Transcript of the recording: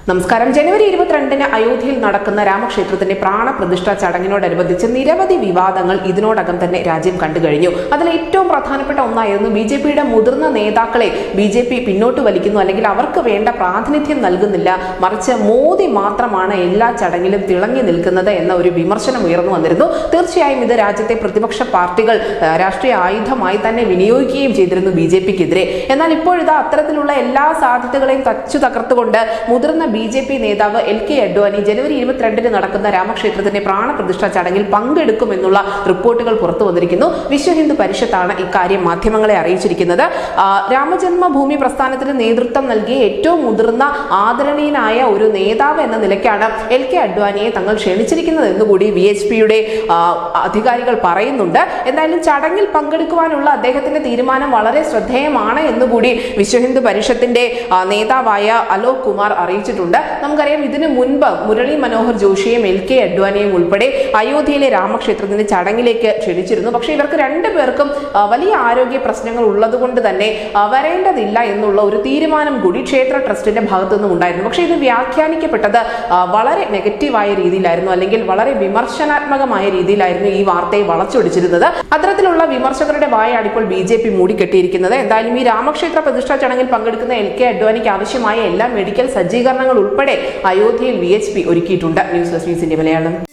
നമസ്കാരം. ജനുവരി 22-ന് അയോധ്യയിൽ നടക്കുന്ന രാമക്ഷേത്രത്തിന്റെ പ്രാണപ്രതിഷ്ഠാ ചടങ്ങിനോടനുബന്ധിച്ച് നിരവധി വിവാദങ്ങൾ ഇതിനോടകം തന്നെ രാജ്യം കണ്ടുകഴിഞ്ഞു. അതിൽ ഏറ്റവും പ്രധാനപ്പെട്ട ഒന്നായിരുന്നു ബിജെപിയുടെ മുതിർന്ന നേതാക്കളെ ബിജെപി പിന്നോട്ട് വലിക്കുന്നു, അല്ലെങ്കിൽ അവർക്ക് വേണ്ട പ്രാതിനിധ്യം നൽകുന്നില്ല, മറിച്ച് മോദി മാത്രമാണ് എല്ലാ ചടങ്ങിലും തിളങ്ങി നിൽക്കുന്നത് എന്ന ഒരു വിമർശനം ഉയർന്നു വന്നിരുന്നു. തീർച്ചയായും ഇത് രാജ്യത്തെ പ്രതിപക്ഷ പാർട്ടികൾ രാഷ്ട്രീയ ആയുധമായി തന്നെ വിനിയോഗിക്കുകയും ചെയ്തിരുന്നു ബിജെപിക്കെതിരെ. എന്നാൽ ഇപ്പോഴിതാ അത്തരത്തിലുള്ള എല്ലാ സാധ്യതകളെയും തച്ചു തകർത്തുകൊണ്ട് മുതിർന്ന ബിജെപി നേതാവ് LK അഡ്വാനി ജനുവരി 22-ന് നടക്കുന്ന രാമക്ഷേത്രത്തിന്റെ പ്രാണപ്രതിഷ്ഠാ ചടങ്ങിൽ പങ്കെടുക്കുമെന്നുള്ള റിപ്പോർട്ടുകൾ പുറത്തു വന്നിരിക്കുന്നു. വിശ്വ ഹിന്ദു പരിഷത്താണ് ഇക്കാര്യം മാധ്യമങ്ങളെ അറിയിച്ചിരിക്കുന്നത്. രാമജന്മഭൂമി പ്രസ്ഥാനത്തിന് നേതൃത്വം നൽകിയ ഏറ്റവും മുതിർന്ന ആദരണീയനായ ഒരു നേതാവ് എന്ന നിലയ്ക്കാണ് LK അഡ്വാനിയെ തങ്ങൾ ക്ഷണിച്ചിരിക്കുന്നത് എന്നുകൂടി VHPയുടെ അധികാരികൾ പറയുന്നുണ്ട്. എന്തായാലും ചടങ്ങിൽ പങ്കെടുക്കുവാനുള്ള അദ്ദേഹത്തിന്റെ തീരുമാനം വളരെ ശ്രദ്ധേയമാണ് എന്നുകൂടി വിശ്വ ഹിന്ദു പരിഷത്തിന്റെ നേതാവായ അലോക് കുമാർ അറിയിച്ചിട്ടുണ്ട്. നമുക്കറിയാം, ഇതിനു മുൻപ് മുരളി മനോഹർ ജോഷിയെയും LK അഡ്വാനിയെയും ഉൾപ്പെടെ അയോധ്യയിലെ രാമക്ഷേത്രത്തിന്റെ ചടങ്ങിലേക്ക് ക്ഷണിച്ചിരുന്നു. പക്ഷെ ഇവർക്ക് രണ്ടുപേർക്കും വലിയ ആരോഗ്യ പ്രശ്നങ്ങൾ ഉള്ളതുകൊണ്ട് തന്നെ വരേണ്ടതില്ല എന്നുള്ള ഒരു തീരുമാനം കൂടി ക്ഷേത്ര ട്രസ്റ്റിന്റെ ഭാഗത്തു നിന്നും ഉണ്ടായിരുന്നു. പക്ഷെ ഇത് വ്യാഖ്യാനിക്കപ്പെട്ടത് വളരെ നെഗറ്റീവായ രീതിയിലായിരുന്നു, അല്ലെങ്കിൽ വളരെ വിമർശനാത്മകമായ രീതിയിലായിരുന്നു ഈ വാർത്തയെ വളച്ചൊടിച്ചിരുന്നത്. അത്തരത്തിലുള്ള വിമർശകരുടെ വായാണ് ഇപ്പോൾ BJP മൂടിക്കെട്ടിയിരിക്കുന്നത്. എന്തായാലും ഈ രാമക്ഷേത്ര പ്രതിഷ്ഠാ ചടങ്ങിൽ പങ്കെടുക്കുന്ന LK അഡ്വാനിക്ക് ആവശ്യമായ എല്ലാ മെഡിക്കൽ സജ്ജീകരണങ്ങൾ ഉൾപ്പെടെ അയോധ്യയിൽ VHP ഒരുക്കിയിട്ടുണ്ട്. ന്യൂസ് ഡെസ്ക് ന്യൂസിന്റെ മലയാളം.